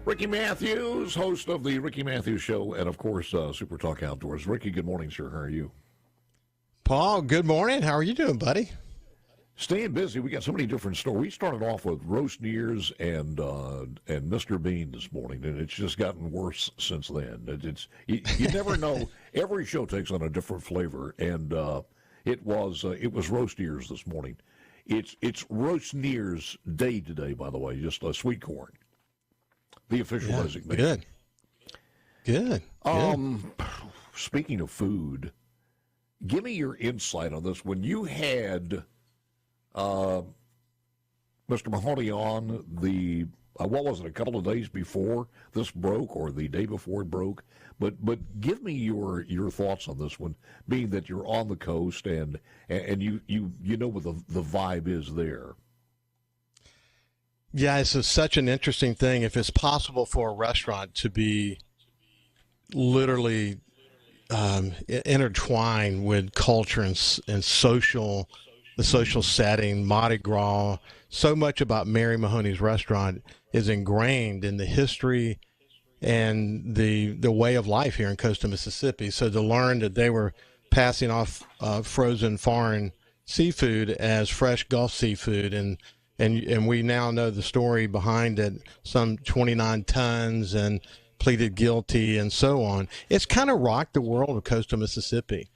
Ricky Mathews, host of the Ricky Mathews Show, and of course, SuperTalk Outdoors. Ricky, good morning, sir. How are you? Paul, good morning. How are you doing, buddy? Staying busy. We got so many different stories. We started off with roast ears and Mr. Bean this morning, and it's just gotten worse since then. You never know. Every show takes on a different flavor, and it was roast ears this morning. It's roast ears day today, by the way. Just sweet corn, the official designation. Good. Speaking of food, give me your insight on this. When you had Mr. Mahoney on what was it, a couple of days before this broke or the day before it broke? But give me your thoughts on this one, being that you're on the coast and you know what the vibe is there. Yeah, it's such an interesting thing. If it's possible for a restaurant to be literally intertwined with culture and social, the social setting, Mardi Gras, so much about Mary Mahoney's restaurant is ingrained in the history and the way of life here in coastal Mississippi. So to learn that they were passing off frozen foreign seafood as fresh Gulf seafood, and we now know the story behind it, some 29 tons and pleaded guilty and so on. It's kind of rocked the world of coastal Mississippi.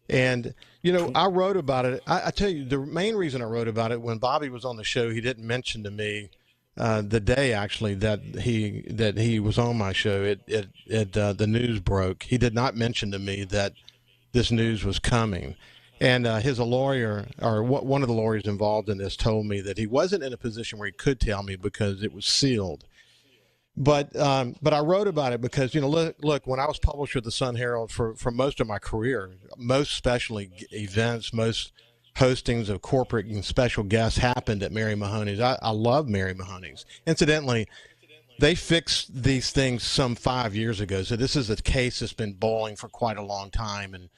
And, I wrote about it. I tell you, the main reason I wrote about it, when Bobby was on the show, he didn't mention to me the day actually that he was on my show. The news broke. He did not mention to me that this news was coming. And his lawyer, or one of the lawyers involved in this, told me that he wasn't in a position where he could tell me because it was sealed. But I wrote about it because, look, when I was publisher of the Sun Herald for most of my career, most special events, most hostings of corporate and special guests happened at Mary Mahoney's. I love Mary Mahoney's. Incidentally, they fixed these things some 5 years ago. So this is a case that's been boiling for quite a long time, and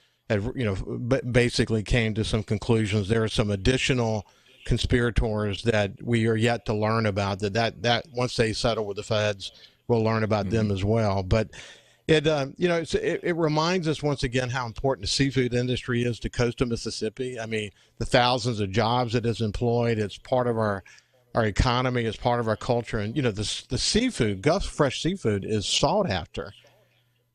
basically came to some conclusions. There are some additional conspirators that we are yet to learn about, that once they settle with the feds, we'll learn about them as well. But it reminds us once again how important the seafood industry is to coastal Mississippi. I mean, the thousands of jobs it has employed. It's part of our economy. It's part of our culture. And, the seafood, Gulf fresh seafood, is sought after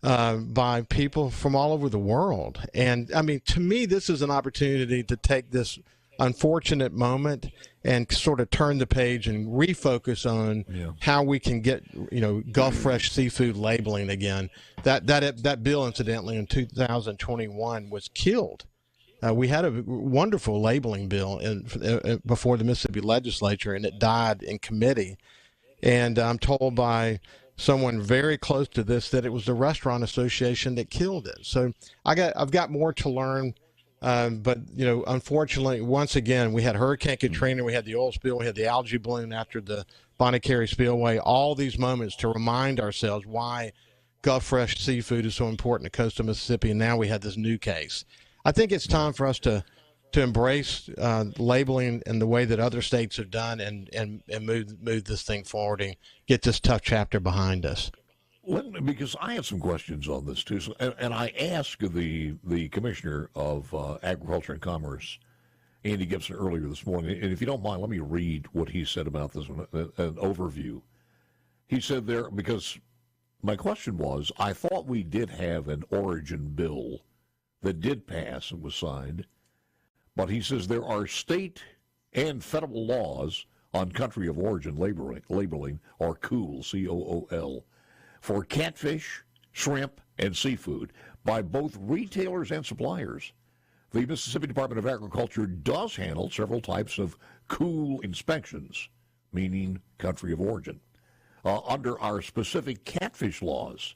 by people from all over the world. And I mean, to me, this is an opportunity to take this unfortunate moment and sort of turn the page and refocus on how we can get Gulf fresh seafood labeling again. That bill, incidentally, in 2021 was killed. We had a wonderful labeling bill before the Mississippi legislature, and it died in committee. And I'm told by someone very close to this that it was the Restaurant Association that killed it. So I've got more to learn. But unfortunately, once again, we had Hurricane Katrina, we had the oil spill, we had the algae bloom after the Bonnet Carré spillway, all these moments to remind ourselves why Gulf fresh seafood is so important to coastal Mississippi. And now we had this new case. I think it's time for us to embrace labeling in the way that other states have done and move this thing forward and get this tough chapter behind us. Because I have some questions on this too, and I asked the Commissioner of Agriculture and Commerce, Andy Gibson, earlier this morning, and if you don't mind, let me read what he said about this one, an overview. He said there, because my question was, I thought we did have an origin bill that did pass and was signed, but he says there are state and federal laws on country of origin labeling, or COOL, C-O-O-L, for catfish, shrimp, and seafood by both retailers and suppliers. The Mississippi Department of Agriculture does handle several types of COOL inspections, meaning country of origin. Under our specific catfish laws,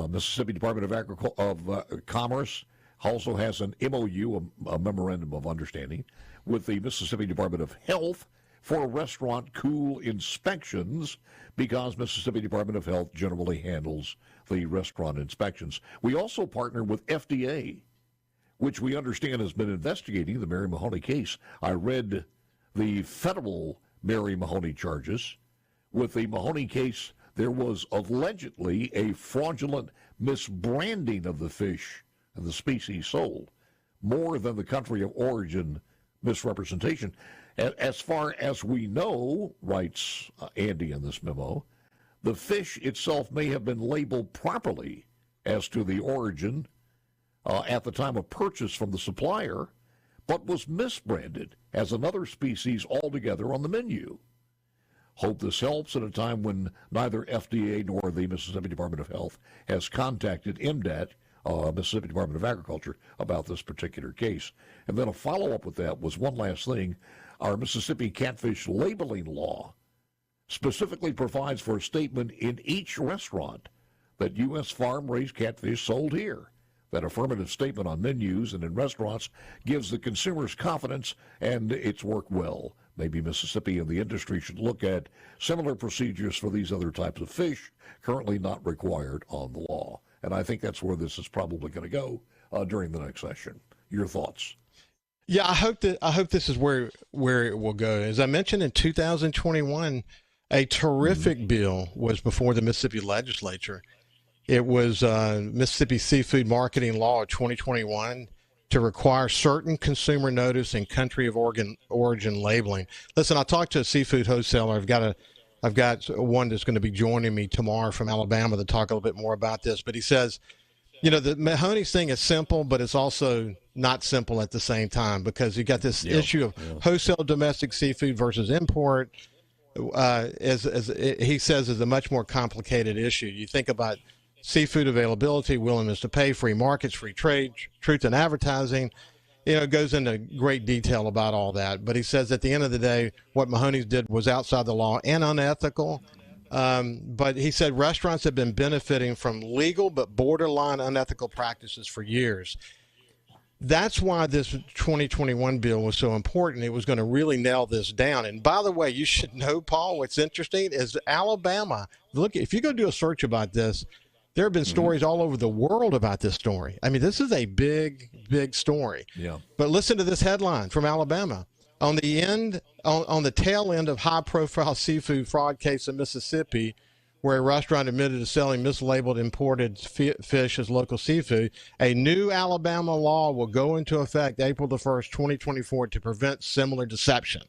Mississippi Department of Commerce also has an MOU, a Memorandum of Understanding, with the Mississippi Department of Health for restaurant COOL inspections, because Mississippi Department of Health generally handles the restaurant inspections. We also partner with FDA, which we understand has been investigating the Mary Mahoney case. I read the federal Mary Mahoney charges. With the Mahoney case, there was allegedly a fraudulent misbranding of the fish and the species sold, more than the country of origin misrepresentation. As far as we know, writes Andy in this memo, the fish itself may have been labeled properly as to the origin at the time of purchase from the supplier, but was misbranded as another species altogether on the menu. Hope this helps at a time when neither FDA nor the Mississippi Department of Health has contacted MDAT, Mississippi Department of Agriculture, about this particular case. And then a follow-up with that was one last thing. Our Mississippi catfish labeling law specifically provides for a statement in each restaurant that U.S. farm-raised catfish sold here. That affirmative statement on menus and in restaurants gives the consumers confidence, and it's worked well. Maybe Mississippi and the industry should look at similar procedures for these other types of fish, currently not required on the law. And I think that's where this is probably going to go during the next session. Your thoughts? Yeah, I hope this is where it will go. As I mentioned, in 2021, a terrific bill was before the Mississippi legislature. It was Mississippi Seafood Marketing Law of 2021 to require certain consumer notice and country of origin labeling. Listen, I talked to a seafood wholesaler. I've got one that's going to be joining me tomorrow from Alabama to talk a little bit more about this. But he says, the Mahoney's thing is simple, but it's also not simple at the same time, because you got this issue of wholesale domestic seafood versus import. As he says, is a much more complicated issue. You think about seafood availability, willingness to pay, free markets, free trade, truth in advertising. It goes into great detail about all that. But he says at the end of the day, what Mahoney's did was outside the law and unethical. But he said restaurants have been benefiting from legal but borderline unethical practices for years. That's why this 2021 bill was so important. It was going to really nail this down. And by the way, you should know, Paul, what's interesting is Alabama. Look, if you go do a search about this, there have been stories all over the world about this story. I mean, this is a big, big story. Yeah. But listen to this headline from Alabama. On the tail end of high-profile seafood fraud case in Mississippi, where a restaurant admitted to selling mislabeled imported fish as local seafood, a new Alabama law will go into effect April the 1st, 2024, to prevent similar deception.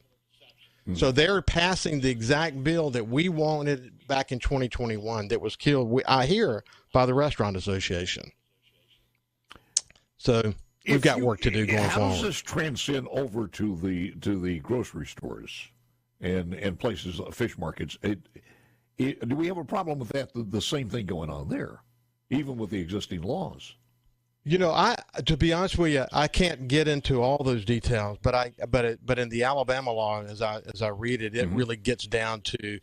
So they're passing the exact bill that we wanted back in 2021 that was killed, I hear, by the Restaurant Association. So we've got work to do going forward. How does this transcend over to the grocery stores and places, fish markets? Do we have a problem with that? The same thing going on there, even with the existing laws? To be honest with you, I can't get into all those details, but in the Alabama law, as I read it, it really gets down to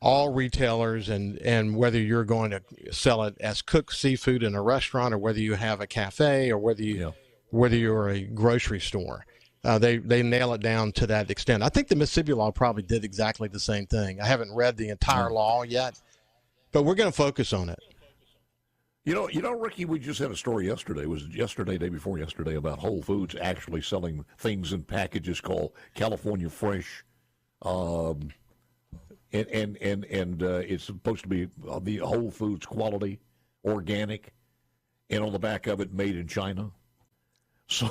all retailers and whether you're going to sell it as cooked seafood in a restaurant or whether you have a cafe or whether you're a grocery store. They nail it down to that extent. I think the Mississippi law probably did exactly the same thing. I haven't read the entire law yet, but we're going to focus on it. Ricky, we just had a story yesterday. It was day before yesterday, about Whole Foods actually selling things in packages called California Fresh, and it's supposed to be the Whole Foods quality, organic, and on the back of it, made in China. So,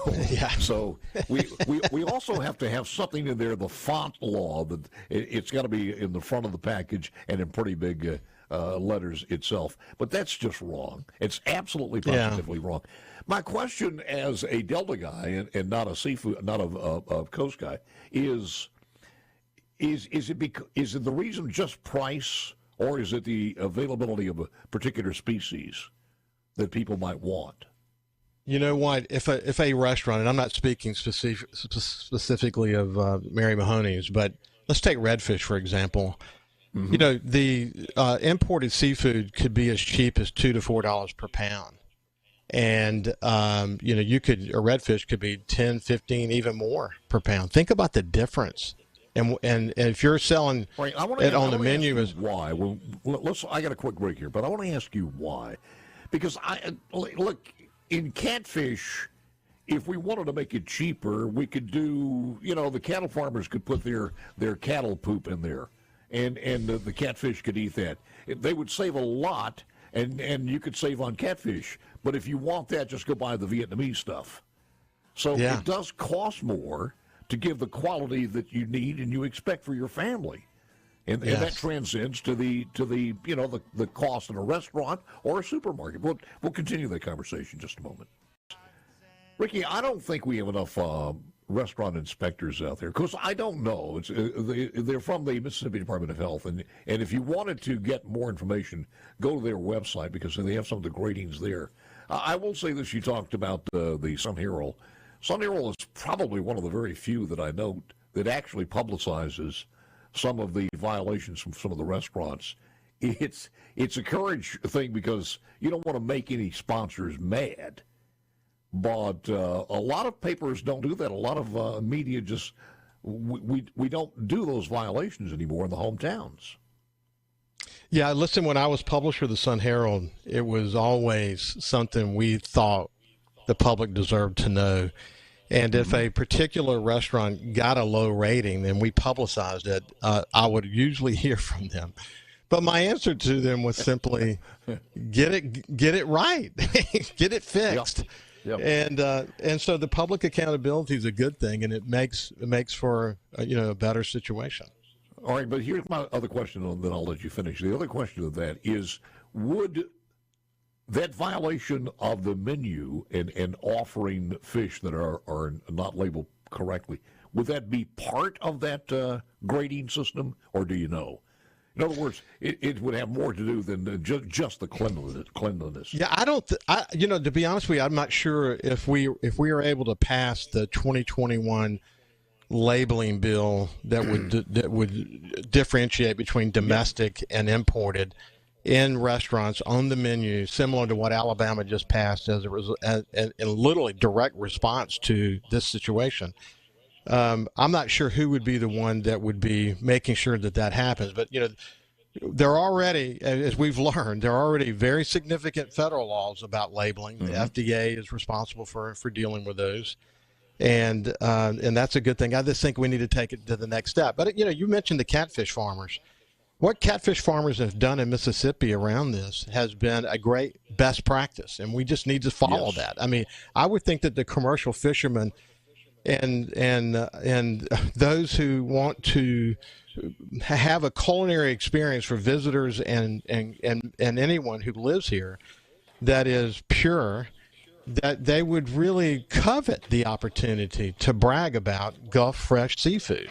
so we also have to have something in there, the font law, that it's got to be in the front of the package and in pretty big letters itself. But that's just wrong. It's absolutely positively wrong. My question as a Delta guy and not a Coast guy is it the reason just price, or is it the availability of a particular species that people might want? You know what? If a restaurant, and I'm not speaking specifically of Mary Mahoney's, but let's take redfish for example. The imported seafood could be as cheap as $2 to $4 per pound, and a redfish could be 10, 15, even more per pound. Think about the difference. And if you're selling it on the menu, is why? Well, I got a quick break here, but I want to ask you why, because look. In catfish, if we wanted to make it cheaper, we could do, the cattle farmers could put their cattle poop in there and the catfish could eat that. They would save a lot, and you could save on catfish. But if you want that, just go buy the Vietnamese stuff. So it does cost more to give the quality that you need and you expect for your family. And that transcends to the the cost in a restaurant or a supermarket. We'll continue that conversation in just a moment. Ricky, I don't think we have enough restaurant inspectors out there, because I don't know. They're from the Mississippi Department of Health, and if you wanted to get more information, go to their website, because they have some of the gradings there. I will say this: you talked about the Sun Herald. Sun Herald is probably one of the very few that I know that actually publicizes some of the violations from some of the restaurants. It's a courage thing, because you don't want to make any sponsors mad. But a lot of papers don't do that. A lot of media just, we don't do those violations anymore in the hometowns. Yeah, listen, when I was publisher of the Sun Herald, it was always something we thought the public deserved to know. And if a particular restaurant got a low rating and we publicized it, I would usually hear from them. But my answer to them was simply, get it right, get it fixed. Yep. Yep. And so the public accountability is a good thing, and it makes for a better situation. All right, but here's my other question, and then I'll let you finish. The other question of that is, would that violation of the menu and offering fish that are not labeled correctly, would that be part of that grading system, or do you know? In other words, it would have more to do than just the cleanliness. Yeah, to be honest with you, I'm not sure if we are able to pass the 2021 labeling bill that would differentiate between domestic and imported in restaurants on the menu, similar to what Alabama just passed as a literally direct response to this situation. I'm not sure who would be the one that would be making sure that happens, but there are already, as we've learned, there are already very significant federal laws about labeling. Mm-hmm. The FDA is responsible for dealing with those, and that's a good thing. I just think we need to take it to the next step. But you mentioned the catfish farmers. What catfish farmers have done in Mississippi around this has been a great best practice, and we just need to follow that. I mean, I would think that the commercial fishermen and those who want to have a culinary experience for visitors and anyone who lives here that is pure, that they would really covet the opportunity to brag about Gulf fresh seafood.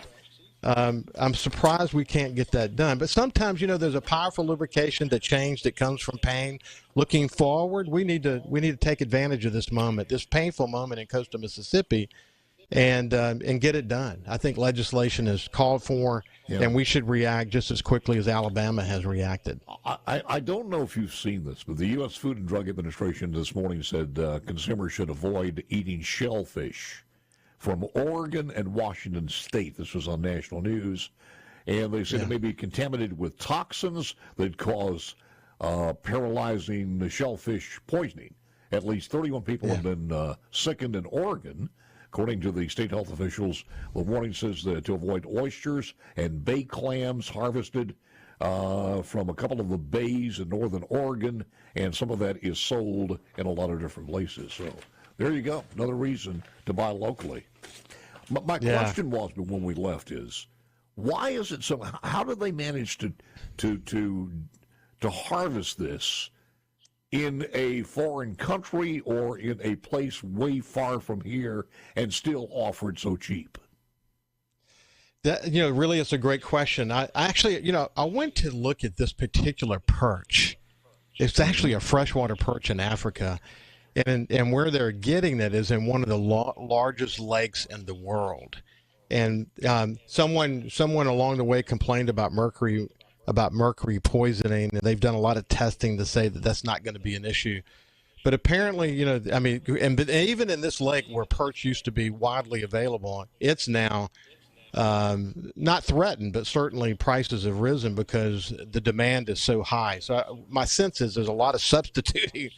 I'm surprised we can't get that done. But sometimes, there's a powerful lubrication to change that comes from pain. Looking forward, we need to take advantage of this moment, this painful moment in coastal Mississippi, and get it done. I think legislation is called for, and we should react just as quickly as Alabama has reacted. I don't know if you've seen this, but the U.S. Food and Drug Administration this morning said consumers should avoid eating shellfish from Oregon and Washington State. This was on national news, and they said it may be contaminated with toxins that cause paralyzing shellfish poisoning. At least 31 people have been sickened in Oregon. According to the state health officials, the warning says to avoid oysters and bay clams harvested from a couple of the bays in northern Oregon, and some of that is sold in a lot of different places. So there you go, another reason to buy locally. My question was, when we left, is why is it so? How did they manage to harvest this in a foreign country or in a place way far from here and still offer it so cheap? That really is a great question. I actually, I went to look at this particular perch. It's actually a freshwater perch in Africa, and where they're getting it is in one of the largest lakes in the world. And someone along the way complained about mercury poisoning, and they've done a lot of testing to say that that's not going to be an issue. But apparently, but even in this lake where perch used to be widely available, it's now not threatened, but certainly prices have risen because the demand is so high. So my sense is there's a lot of substituting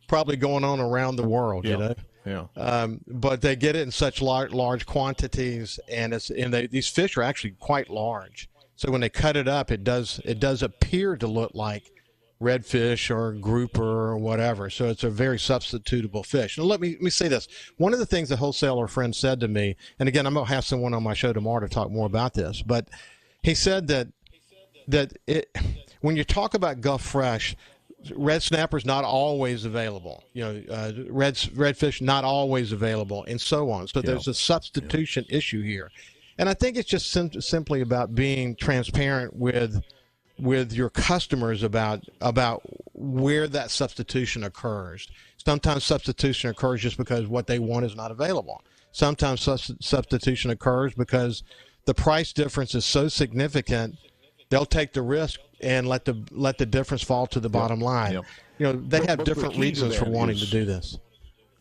probably going on around the world, but they get it in such large quantities, and these fish are actually quite large. So when they cut it up, it does appear to look like redfish or grouper or whatever. So it's a very substitutable fish. And let me say this. One of the things the wholesaler friend said to me, and again, I'm going to have someone on my show tomorrow to talk more about this, but he said that when you talk about Gulf Fresh, red snapper's not always available. Redfish not always available, and so on. So there's a substitution issue here. And I think it's just simply about being transparent with your customers about where that substitution occurs. Sometimes substitution occurs just because what they want is not available. Sometimes substitution occurs because the price difference is so significant, they'll take the risk and let the difference fall to the bottom line. Yep. They have different reasons for wanting to do this.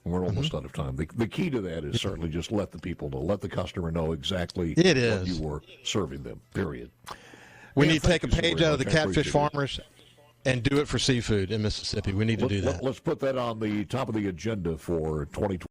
We're almost out of time. The key to that is certainly just let the people know, let the customer know exactly what you were serving them, period. We need to take a page out of the catfish farmers and do it for seafood in Mississippi. We need to do that. Let's put that on the top of the agenda for 2020.